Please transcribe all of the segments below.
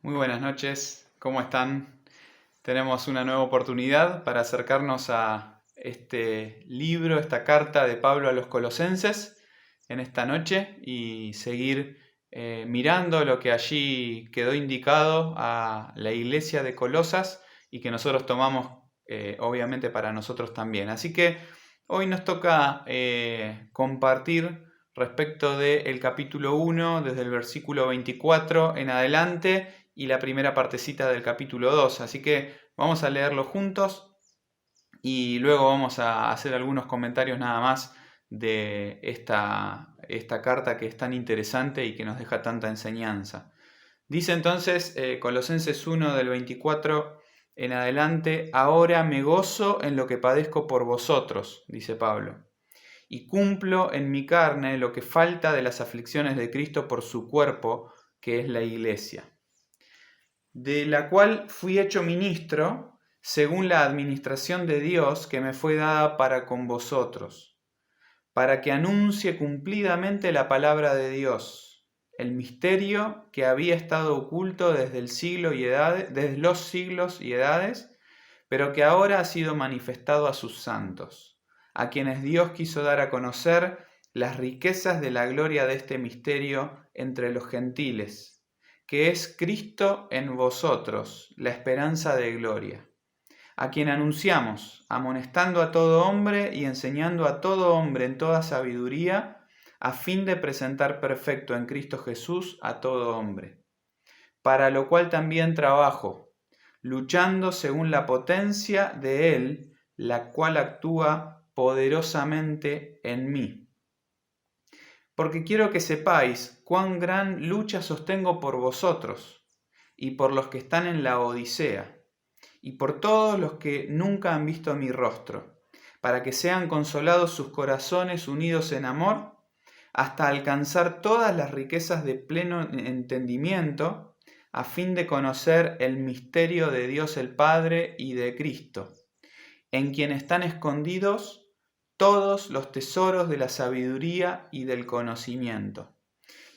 Muy buenas noches, ¿cómo están? Tenemos una nueva oportunidad para acercarnos a este libro, esta carta de Pablo a los Colosenses en esta noche y seguir mirando lo que allí quedó indicado a la iglesia de Colosas y que nosotros tomamos obviamente para nosotros también. Así que hoy nos toca compartir respecto del capítulo 1, desde el versículo 24 en adelante y la primera partecita del capítulo 2. Así que vamos a leerlo juntos y luego vamos a hacer algunos comentarios nada más de esta carta que es tan interesante y que nos deja tanta enseñanza. Dice entonces Colosenses 1 del 24 en adelante: ahora me gozo en lo que padezco por vosotros, dice Pablo, y cumplo en mi carne lo que falta de las aflicciones de Cristo por su cuerpo, que es la iglesia, de la cual fui hecho ministro según la administración de Dios que me fue dada para con vosotros, para que anuncie cumplidamente la palabra de Dios, el misterio que había estado oculto desde el siglo y edades, desde los siglos y edades, pero que ahora ha sido manifestado a sus santos, a quienes Dios quiso dar a conocer las riquezas de la gloria de este misterio entre los gentiles, que es Cristo en vosotros, la esperanza de gloria, a quien anunciamos, amonestando a todo hombre y enseñando a todo hombre en toda sabiduría, a fin de presentar perfecto en Cristo Jesús a todo hombre, para lo cual también trabajo, luchando según la potencia de Él, la cual actúa poderosamente en mí. Porque quiero que sepáis cuán gran lucha sostengo por vosotros, y por los que están en la Odisea, y por todos los que nunca han visto mi rostro, para que sean consolados sus corazones unidos en amor, hasta alcanzar todas las riquezas de pleno entendimiento, a fin de conocer el misterio de Dios el Padre y de Cristo, en quien están escondidos todos los tesoros de la sabiduría y del conocimiento.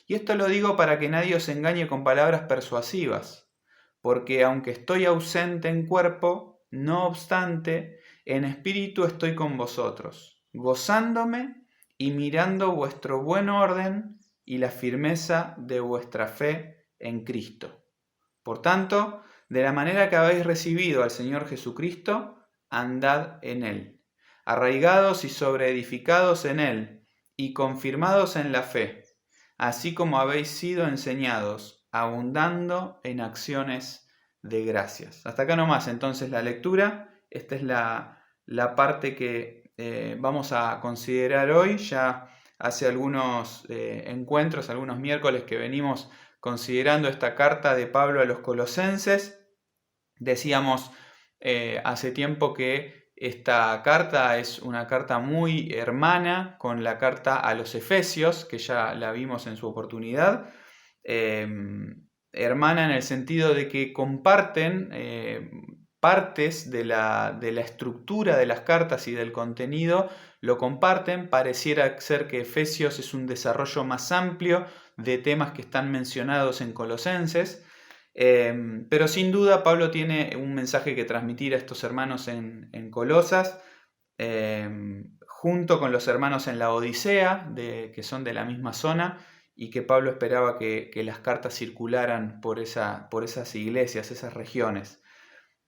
Y esto lo digo para que nadie os engañe con palabras persuasivas, porque aunque estoy ausente en cuerpo, no obstante, en espíritu estoy con vosotros, gozándome y mirando vuestro buen orden y la firmeza de vuestra fe en Cristo. Por tanto, de la manera que habéis recibido al Señor Jesucristo, andad en Él, arraigados y sobreedificados en Él, y confirmados en la fe, así como habéis sido enseñados, abundando en acciones de gracias. Hasta acá nomás entonces la lectura. Esta es la parte que vamos a considerar hoy. Ya hace algunos encuentros, algunos miércoles que venimos considerando esta carta de Pablo a los Colosenses. Decíamos hace tiempo que esta carta es una carta muy hermana con la carta a los Efesios, que ya la vimos en su oportunidad. Hermana en el sentido de que comparten partes de la estructura de las cartas y del contenido, lo comparten. Pareciera ser que Efesios es un desarrollo más amplio de temas que están mencionados en Colosenses. Pero sin duda Pablo tiene un mensaje que transmitir a estos hermanos en Colosas, junto con los hermanos en la Odisea, que son de la misma zona, y que Pablo esperaba que las cartas circularan por esas iglesias, esas regiones.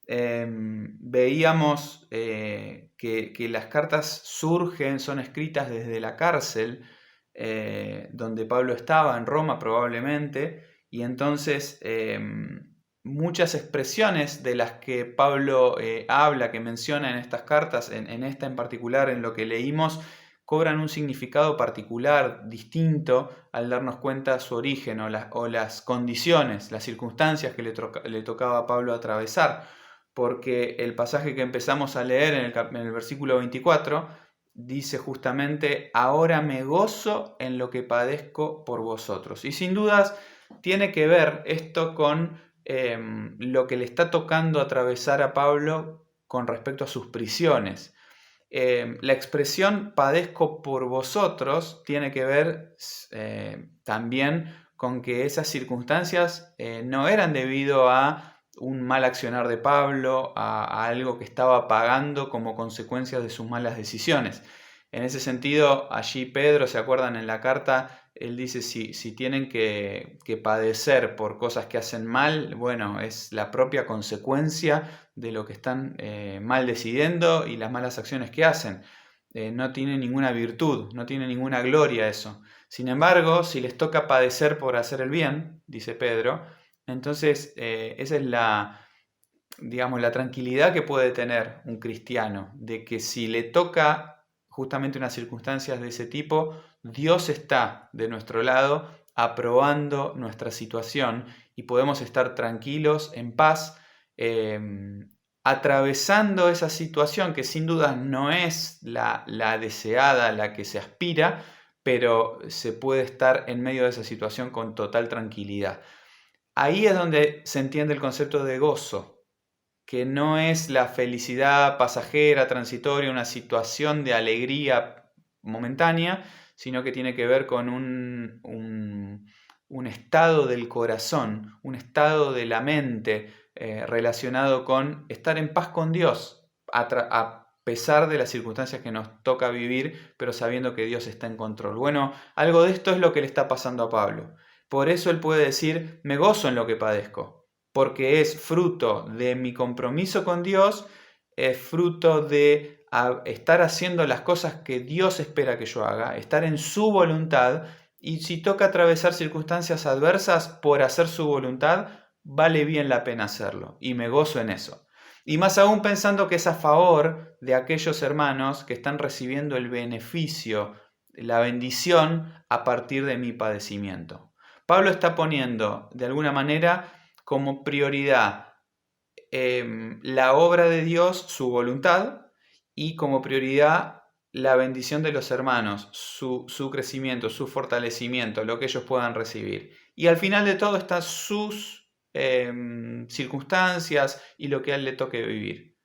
Veíamos que las cartas surgen, son escritas desde la cárcel, donde Pablo estaba, en Roma probablemente, y entonces muchas expresiones de las que Pablo habla, que menciona en estas cartas, en esta en particular, en lo que leímos, cobran un significado particular, distinto, al darnos cuenta de su origen o las condiciones, las circunstancias que le tocaba a Pablo atravesar. Porque el pasaje que empezamos a leer en el versículo 24 dice justamente: ahora me gozo en lo que padezco por vosotros. Y sin dudas tiene que ver esto con lo que le está tocando atravesar a Pablo con respecto a sus prisiones. La expresión padezco por vosotros tiene que ver también con que esas circunstancias no eran debido a un mal accionar de Pablo, a algo que estaba pagando como consecuencia de sus malas decisiones. En ese sentido, allí Pedro, ¿se acuerdan en la carta? Él dice, si tienen que padecer por cosas que hacen mal, bueno, es la propia consecuencia de lo que están mal decidiendo y las malas acciones que hacen. No tiene ninguna virtud, no tiene ninguna gloria eso. Sin embargo, si les toca padecer por hacer el bien, dice Pedro, entonces esa es digamos, la tranquilidad que puede tener un cristiano, de que si le toca justamente unas circunstancias de ese tipo, Dios está de nuestro lado aprobando nuestra situación y podemos estar tranquilos, en paz, atravesando esa situación que sin duda no es la deseada, la que se aspira, pero se puede estar en medio de esa situación con total tranquilidad. Ahí es donde se entiende el concepto de gozo, que no es la felicidad pasajera, transitoria, una situación de alegría momentánea, sino que tiene que ver con un estado del corazón, un estado de la mente relacionado con estar en paz con Dios, a pesar de las circunstancias que nos toca vivir, pero sabiendo que Dios está en control. Bueno, algo de esto es lo que le está pasando a Pablo. Por eso él puede decir, me gozo en lo que padezco, porque es fruto de mi compromiso con Dios, es fruto de estar haciendo las cosas que Dios espera que yo haga, estar en su voluntad, y si toca atravesar circunstancias adversas por hacer su voluntad, vale bien la pena hacerlo, y me gozo en eso. Y más aún pensando que es a favor de aquellos hermanos que están recibiendo el beneficio, la bendición a partir de mi padecimiento. Pablo está poniendo de alguna manera como prioridad la obra de Dios, su voluntad, y como prioridad la bendición de los hermanos, su crecimiento, su fortalecimiento, lo que ellos puedan recibir. Y al final de todo están sus circunstancias y lo que a él le toque vivir.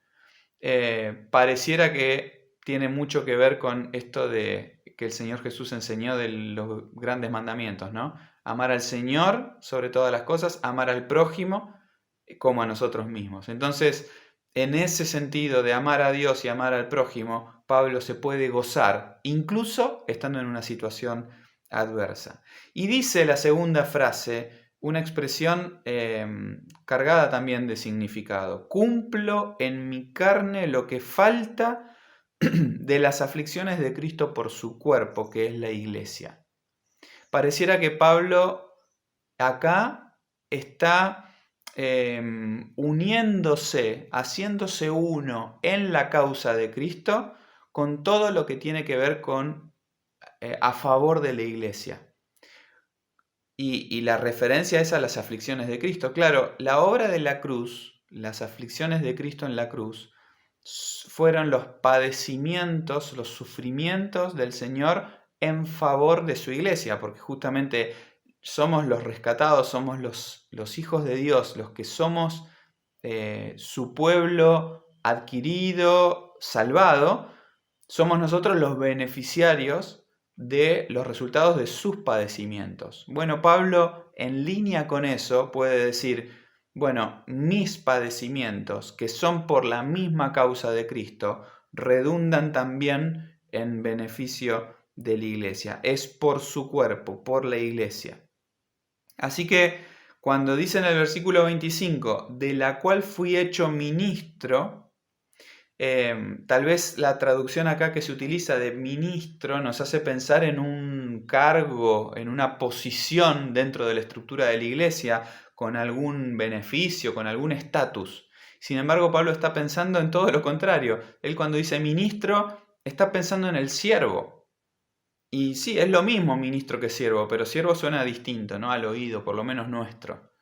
Pareciera que tiene mucho que ver con esto de que el Señor Jesús enseñó de los grandes mandamientos, ¿no? Amar al Señor sobre todas las cosas, amar al prójimo como a nosotros mismos. Entonces, en ese sentido de amar a Dios y amar al prójimo, Pablo se puede gozar, incluso estando en una situación adversa. Y dice la segunda frase, una expresión cargada también de significado. Cumplo en mi carne lo que falta de las aflicciones de Cristo por su cuerpo, que es la iglesia. Pareciera que Pablo acá está uniéndose, haciéndose uno en la causa de Cristo con todo lo que tiene que ver con a favor de la iglesia. Y la referencia es a las aflicciones de Cristo. Claro, la obra de la cruz, las aflicciones de Cristo en la cruz, fueron los padecimientos, los sufrimientos del Señor en favor de su iglesia, porque justamente somos los rescatados, somos los hijos de Dios, los que somos su pueblo adquirido, salvado, somos nosotros los beneficiarios de los resultados de sus padecimientos. Bueno, Pablo, en línea con eso, puede decir, bueno, mis padecimientos, que son por la misma causa de Cristo, redundan también en beneficio de la iglesia. Es por su cuerpo, por la iglesia. Así que cuando dice en el versículo 25, de la cual fui hecho ministro, tal vez la traducción acá que se utiliza de ministro nos hace pensar en un cargo, en una posición dentro de la estructura de la iglesia, con algún beneficio, con algún estatus. Sin embargo, Pablo está pensando en todo lo contrario. Él cuando dice ministro, está pensando en el siervo. Y sí, es lo mismo ministro que siervo, pero siervo suena distinto, ¿no? Al oído, por lo menos nuestro.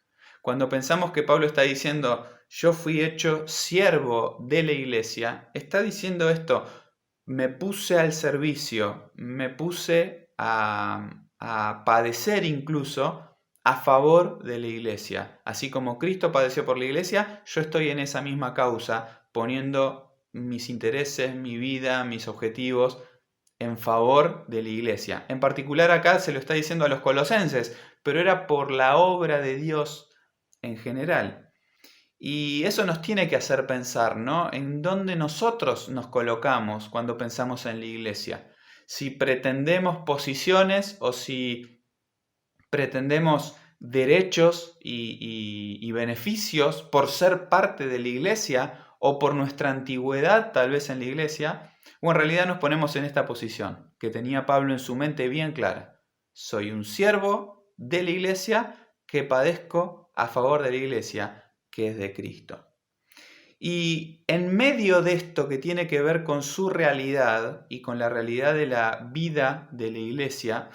Cuando pensamos que Pablo está diciendo, yo fui hecho siervo de la iglesia, está diciendo esto, me puse al servicio, me puse a padecer incluso a favor de la iglesia. Así como Cristo padeció por la iglesia, yo estoy en esa misma causa, poniendo mis intereses, mi vida, mis objetivos en favor de la iglesia. En particular acá se lo está diciendo a los colosenses, pero era por la obra de Dios en general. Y eso nos tiene que hacer pensar, ¿no? En dónde nosotros nos colocamos cuando pensamos en la iglesia. Si pretendemos posiciones o si pretendemos derechos y beneficios por ser parte de la iglesia o por nuestra antigüedad tal vez en la iglesia, o en realidad nos ponemos en esta posición que tenía Pablo en su mente bien clara. Soy un siervo de la iglesia que padezco a favor de la iglesia que es de Cristo. Y en medio de esto que tiene que ver con su realidad y con la realidad de la vida de la iglesia,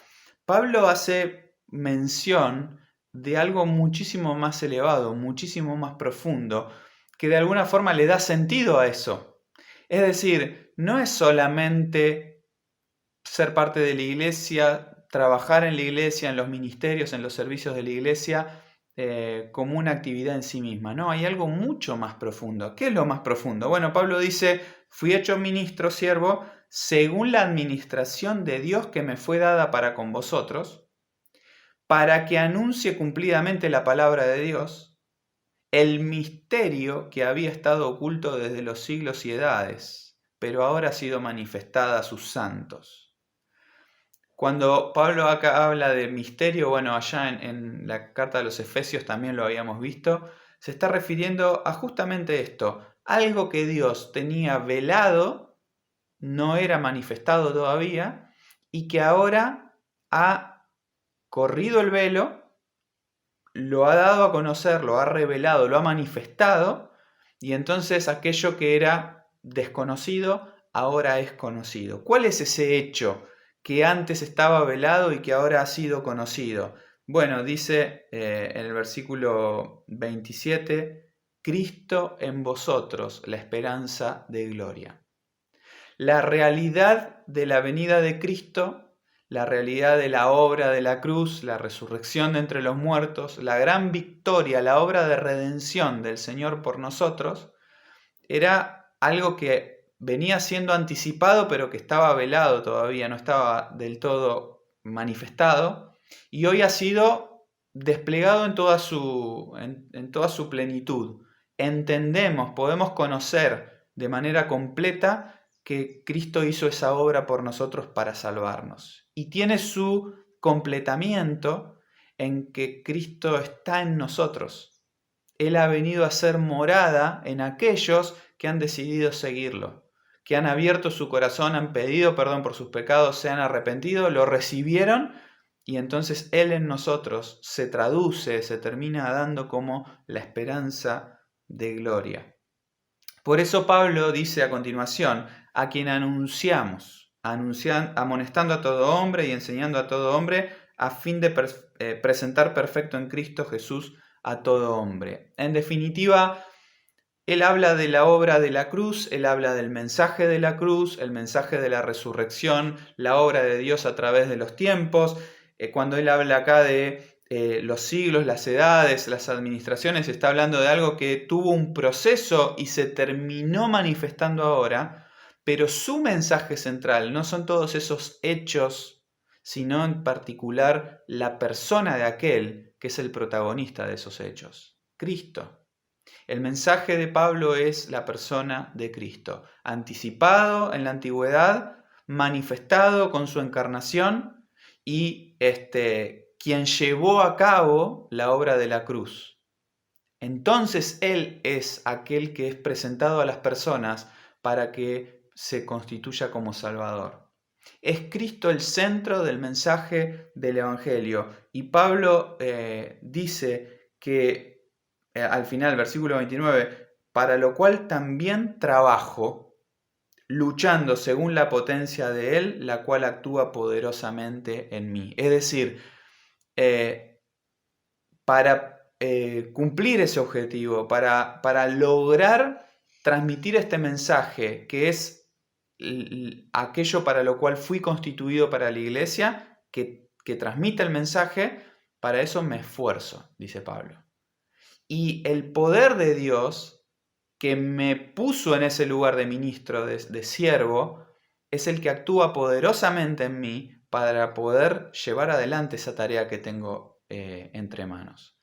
Pablo hace mención de algo muchísimo más elevado, muchísimo más profundo, que de alguna forma le da sentido a eso. Es decir, no es solamente ser parte de la iglesia, trabajar en la iglesia, en los ministerios, en los servicios de la iglesia, como una actividad en sí misma. No, hay algo mucho más profundo. ¿Qué es lo más profundo? Bueno, Pablo dice, fui hecho ministro, siervo, según la administración de Dios que me fue dada para con vosotros, para que anuncie cumplidamente la palabra de Dios, el misterio que había estado oculto desde los siglos y edades, pero ahora ha sido manifestada a sus santos. Cuando Pablo acá habla de misterio, bueno, allá en la carta de los Efesios también lo habíamos visto, se está refiriendo a justamente esto, algo que Dios tenía velado, no era manifestado todavía, y que ahora ha corrido el velo, lo ha dado a conocer, lo ha revelado, lo ha manifestado, y entonces aquello que era desconocido ahora es conocido. ¿Cuál es ese hecho que antes estaba velado y que ahora ha sido conocido? Bueno, dice en el versículo 27, Cristo en vosotros, la esperanza de gloria. La realidad de la venida de Cristo, la realidad de la obra de la cruz, la resurrección de entre los muertos, la gran victoria, la obra de redención del Señor por nosotros, era algo que venía siendo anticipado, pero que estaba velado todavía, no estaba del todo manifestado, y hoy ha sido desplegado en toda su plenitud. Entendemos, podemos conocer de manera completa que Cristo hizo esa obra por nosotros para salvarnos. Y tiene su completamiento en que Cristo está en nosotros. Él ha venido a ser morada en aquellos que han decidido seguirlo, que han abierto su corazón, han pedido perdón por sus pecados, se han arrepentido, lo recibieron y entonces Él en nosotros se traduce, se termina dando como la esperanza de gloria. Por eso Pablo dice a continuación, a quien anunciamos, amonestando a todo hombre y enseñando a todo hombre, a fin de presentar perfecto en Cristo Jesús a todo hombre. En definitiva, él habla de la obra de la cruz, él habla del mensaje de la cruz, el mensaje de la resurrección, la obra de Dios a través de los tiempos. Cuando él habla acá de los siglos, las edades, las administraciones, está hablando de algo que tuvo un proceso y se terminó manifestando ahora, pero su mensaje central no son todos esos hechos, sino en particular la persona de aquel que es el protagonista de esos hechos, Cristo. El mensaje de Pablo es la persona de Cristo, anticipado en la antigüedad, manifestado con su encarnación y quien llevó a cabo la obra de la cruz. Entonces Él es aquel que es presentado a las personas para que se constituya como Salvador. Es Cristo el centro del mensaje del Evangelio. Y Pablo dice que al final, versículo 29, para lo cual también trabajo, luchando según la potencia de Él, la cual actúa poderosamente en mí. Es decir, para cumplir ese objetivo, para lograr transmitir este mensaje, que es aquello para lo cual fui constituido para la iglesia, que transmite el mensaje, para eso me esfuerzo, dice Pablo. Y el poder de Dios que me puso en ese lugar de ministro, de siervo, es el que actúa poderosamente en mí para poder llevar adelante esa tarea que tengo entre manos.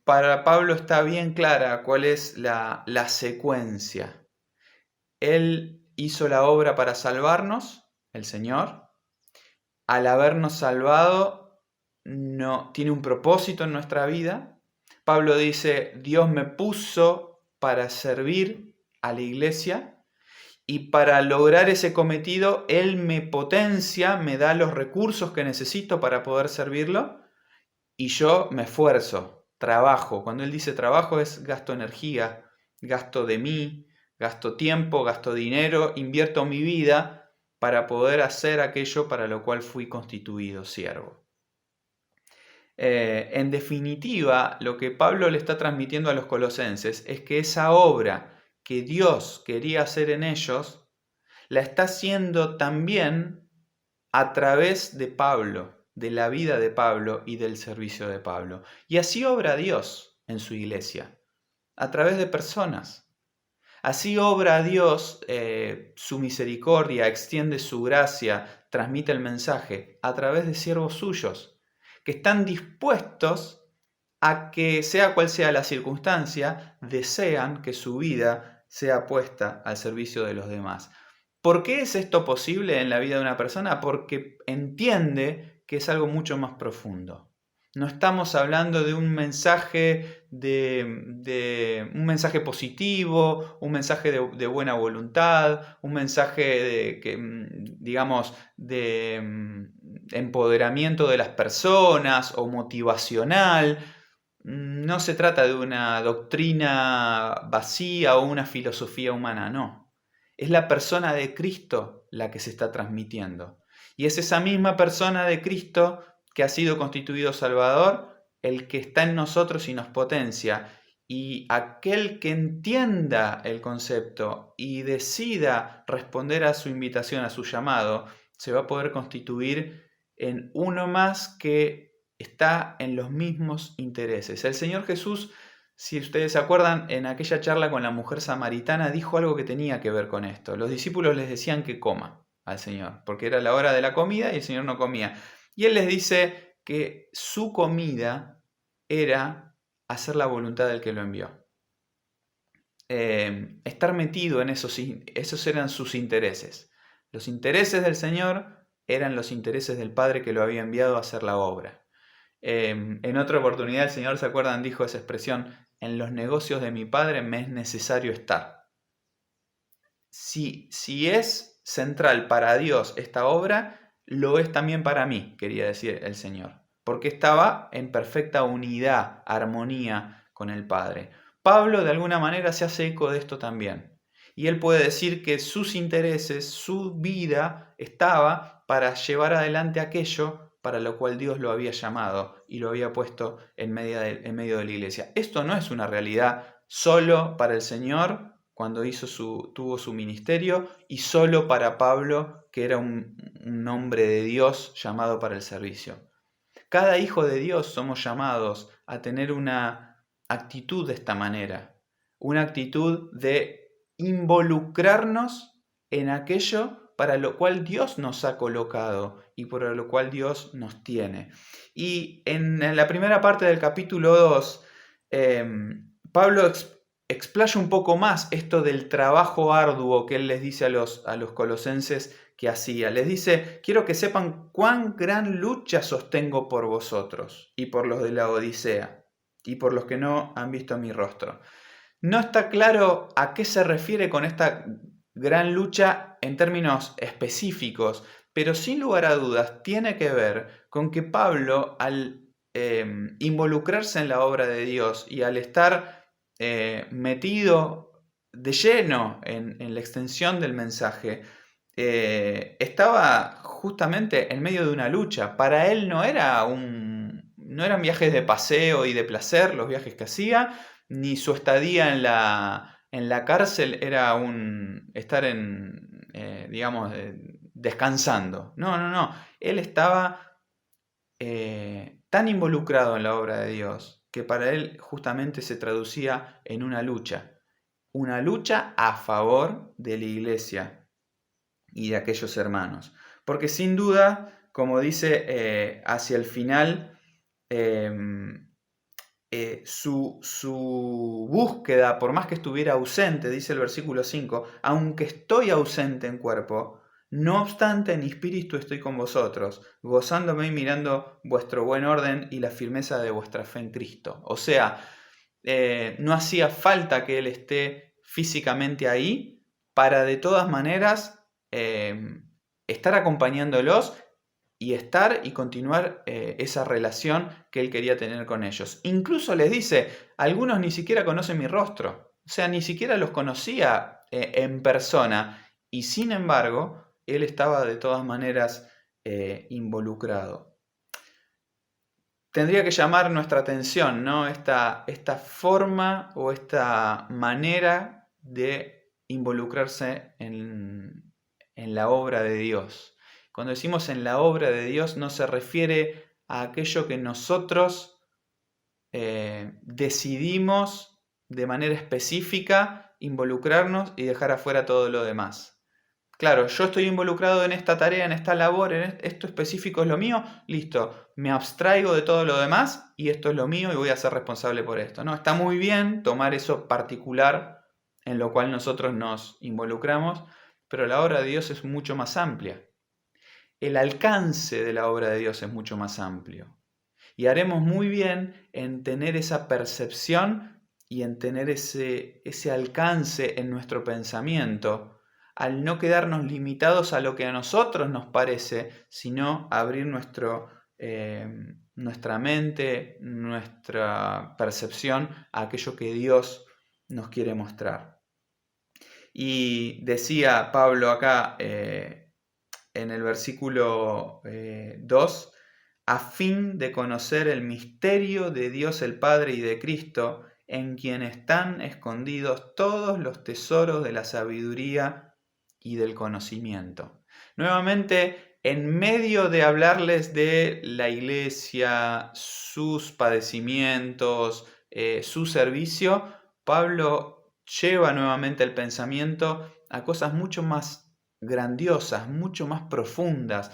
Para Pablo está bien clara cuál es la secuencia. Él hizo la obra para salvarnos, el Señor. Al habernos salvado, tiene un propósito en nuestra vida. Pablo dice, Dios me puso para servir a la iglesia y para lograr ese cometido, Él me potencia, me da los recursos que necesito para poder servirlo y yo me esfuerzo, trabajo. Cuando Él dice trabajo es gasto energía, gasto de mí, gasto tiempo, gasto dinero, invierto mi vida para poder hacer aquello para lo cual fui constituido siervo. En definitiva, lo que Pablo le está transmitiendo a los colosenses es que esa obra que Dios quería hacer en ellos, la está haciendo también a través de Pablo, de la vida de Pablo y del servicio de Pablo. Y así obra Dios en su iglesia, a través de personas. Así obra Dios su misericordia, extiende su gracia, transmite el mensaje a través de siervos suyos, que están dispuestos a que, sea cual sea la circunstancia, desean que su vida sea puesta al servicio de los demás. ¿Por qué es esto posible en la vida de una persona? Porque entiende que es algo mucho más profundo. No estamos hablando de un mensaje un mensaje positivo, un mensaje de buena voluntad, un mensaje de empoderamiento de las personas o motivacional. No se trata de una doctrina vacía o una filosofía humana, no. Es la persona de Cristo la que se está transmitiendo. Y es esa misma persona de Cristo que ha sido constituido Salvador, el que está en nosotros y nos potencia. Y aquel que entienda el concepto y decida responder a su invitación, a su llamado, se va a poder constituir en uno más que está en los mismos intereses. El Señor Jesús, si ustedes se acuerdan, en aquella charla con la mujer samaritana dijo algo que tenía que ver con esto. Los discípulos les decían que coma al Señor, porque era la hora de la comida y el Señor no comía. Y Él les dice que su comida era hacer la voluntad del que lo envió. Estar metido en esos eran sus intereses. Los intereses del Señor eran los intereses del Padre que lo había enviado a hacer la obra. En otra oportunidad el Señor, ¿se acuerdan? Dijo esa expresión, en los negocios de mi Padre me es necesario estar. Si es central para Dios esta obra, lo es también para mí, quería decir el Señor, porque estaba en perfecta unidad, armonía con el Padre. Pablo de alguna manera se hace eco de esto también. Y él puede decir que sus intereses, su vida estaba para llevar adelante aquello para lo cual Dios lo había llamado y lo había puesto en medio de la iglesia. Esto no es una realidad solo para el Señor cuando tuvo su ministerio y solo para Pablo, que era un hombre de Dios llamado para el servicio. Cada hijo de Dios somos llamados a tener una actitud de esta manera, una actitud de involucrarnos en aquello para lo cual Dios nos ha colocado y por lo cual Dios nos tiene. Y en la primera parte del capítulo 2, Pablo explaya un poco más esto del trabajo arduo que él les dice a los colosenses que hacía. Les dice, quiero que sepan cuán gran lucha sostengo por vosotros y por los de la Odisea y por los que no han visto mi rostro. No está claro a qué se refiere con esta gran lucha en términos específicos, pero sin lugar a dudas tiene que ver con que Pablo, al involucrarse en la obra de Dios y al estar metido de lleno en la extensión del mensaje, estaba justamente en medio de una lucha. Para él no eran viajes de paseo y de placer los viajes que hacía, ni su estadía en la cárcel era estar descansando. No. Él estaba tan involucrado en la obra de Dios que para él justamente se traducía en una lucha a favor de la iglesia y de aquellos hermanos. Porque sin duda, como dice hacia el final su búsqueda, por más que estuviera ausente, dice el versículo 5, aunque estoy ausente en cuerpo, no obstante en espíritu estoy con vosotros, gozándome y mirando vuestro buen orden y la firmeza de vuestra fe en Cristo. O sea, no hacía falta que Él esté físicamente ahí para de todas maneras estar acompañándolos y estar y continuar esa relación que Él quería tener con ellos. Incluso les dice, algunos ni siquiera conocen mi rostro, o sea, ni siquiera los conocía en persona, y sin embargo, Él estaba de todas maneras involucrado. Tendría que llamar nuestra atención, ¿no? Esta forma o esta manera de involucrarse en la obra de Dios. Cuando decimos en la obra de Dios no se refiere a aquello que nosotros decidimos de manera específica involucrarnos y dejar afuera todo lo demás. Claro, yo estoy involucrado en esta tarea, en esta labor, esto específico es lo mío, listo, me abstraigo de todo lo demás y esto es lo mío y voy a ser responsable por esto. No, está muy bien tomar eso particular en lo cual nosotros nos involucramos, pero la obra de Dios es mucho más amplia. El alcance de la obra de Dios es mucho más amplio. Y haremos muy bien en tener esa percepción y en tener ese alcance en nuestro pensamiento, al no quedarnos limitados a lo que a nosotros nos parece, sino abrir nuestra mente, nuestra percepción a aquello que Dios nos quiere mostrar. Y decía Pablo acá en el versículo 2, a fin de conocer el misterio de Dios el Padre y de Cristo, en quien están escondidos todos los tesoros de la sabiduría y del conocimiento. Nuevamente, en medio de hablarles de la iglesia, sus padecimientos, su servicio, Pablo lleva nuevamente el pensamiento a cosas mucho más grandiosas, mucho más profundas,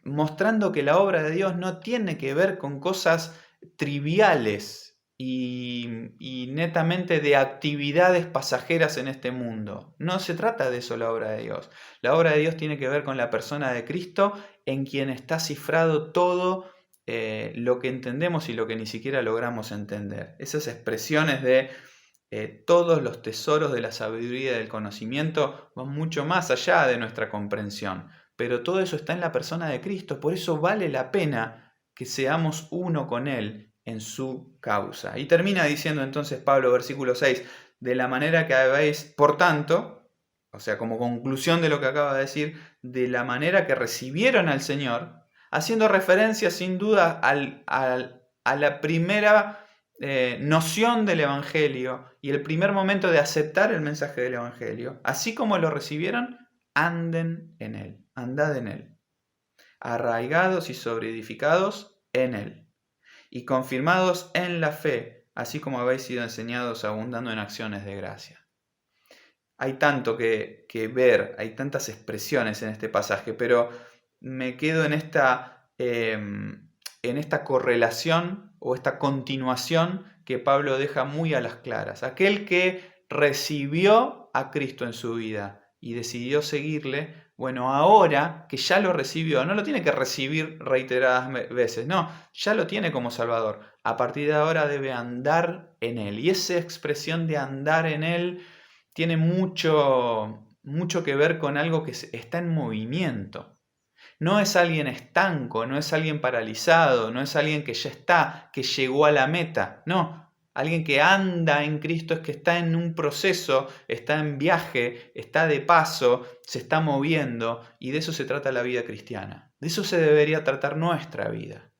mostrando que la obra de Dios no tiene que ver con cosas triviales y netamente de actividades pasajeras en este mundo. No se trata de eso la obra de Dios. La obra de Dios tiene que ver con la persona de Cristo, en quien está cifrado todo lo que entendemos y lo que ni siquiera logramos entender. Esas expresiones de todos los tesoros de la sabiduría y del conocimiento van mucho más allá de nuestra comprensión. Pero todo eso está en la persona de Cristo, por eso vale la pena que seamos uno con Él en su causa. Y termina diciendo entonces Pablo, versículo 6, de la manera que habéis, por tanto, o sea, como conclusión de lo que acaba de decir, de la manera que recibieron al Señor, haciendo referencia sin duda a la primera noción del Evangelio y el primer momento de aceptar el mensaje del Evangelio, así como lo recibieron, anden en él, andad en él, arraigados y sobreedificados en él, y confirmados en la fe, así como habéis sido enseñados, abundando en acciones de gracia. Hay tanto que ver, hay tantas expresiones en este pasaje, pero me quedo en esta correlación o esta continuación que Pablo deja muy a las claras. Aquel que recibió a Cristo en su vida y decidió seguirle, bueno, ahora que ya lo recibió, no lo tiene que recibir reiteradas veces, no, ya lo tiene como Salvador. A partir de ahora debe andar en Él. Y esa expresión de andar en Él tiene mucho que ver con algo que está en movimiento. No es alguien estanco, no es alguien paralizado, no es alguien que ya está, que llegó a la meta. No, alguien que anda en Cristo es que está en un proceso, está en viaje, está de paso, se está moviendo, y de eso se trata la vida cristiana. De eso se debería tratar nuestra vida.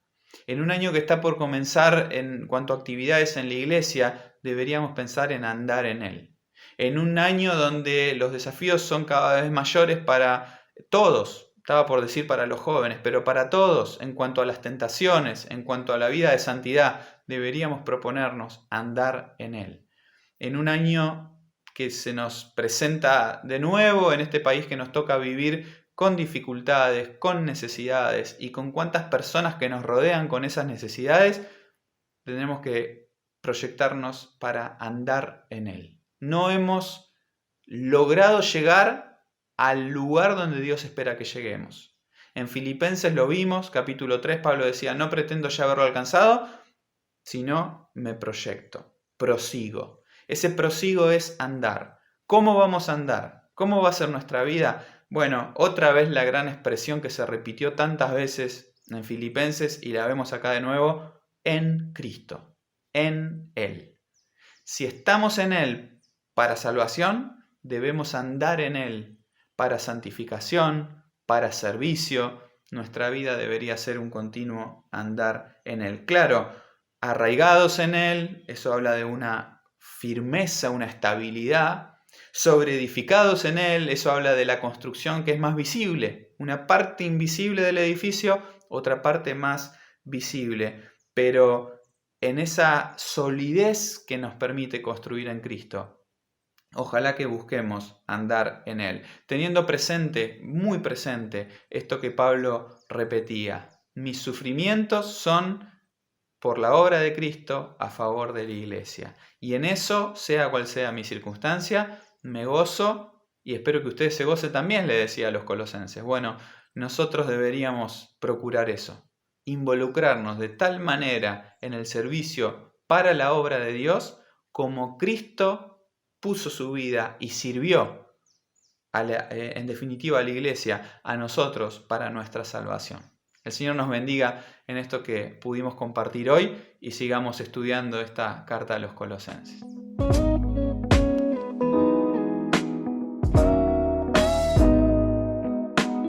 En un año que está por comenzar en cuanto a actividades en la iglesia, deberíamos pensar en andar en él. En un año donde los desafíos son cada vez mayores para todos, estaba por decir para los jóvenes, pero para todos, en cuanto a las tentaciones, en cuanto a la vida de santidad, deberíamos proponernos andar en él. En un año que se nos presenta de nuevo en este país que nos toca vivir con dificultades, con necesidades y con cuántas personas que nos rodean con esas necesidades, tenemos que proyectarnos para andar en Él. No hemos logrado llegar al lugar donde Dios espera que lleguemos. En Filipenses lo vimos, capítulo 3, Pablo decía, no pretendo ya haberlo alcanzado, sino me proyecto, prosigo. Ese prosigo es andar. ¿Cómo vamos a andar? ¿Cómo va a ser nuestra vida? Bueno, otra vez la gran expresión que se repitió tantas veces en Filipenses y la vemos acá de nuevo, en Cristo, en Él. Si estamos en Él para salvación, debemos andar en Él para santificación, para servicio. Nuestra vida debería ser un continuo andar en Él. Claro, arraigados en Él, eso habla de una firmeza, una estabilidad. Sobreedificados en Él, eso habla de la construcción que es más visible. Una parte invisible del edificio, otra parte más visible. Pero en esa solidez que nos permite construir en Cristo, ojalá que busquemos andar en Él, teniendo presente, muy presente, esto que Pablo repetía. Mis sufrimientos son por la obra de Cristo a favor de la iglesia. Y en eso, sea cual sea mi circunstancia, me gozo y espero que ustedes se gocen también, le decía a los colosenses. Bueno, nosotros deberíamos procurar eso, involucrarnos de tal manera en el servicio para la obra de Dios como Cristo puso su vida y sirvió, en definitiva a la iglesia, a nosotros para nuestra salvación. El Señor nos bendiga en esto que pudimos compartir hoy y sigamos estudiando esta carta a los Colosenses.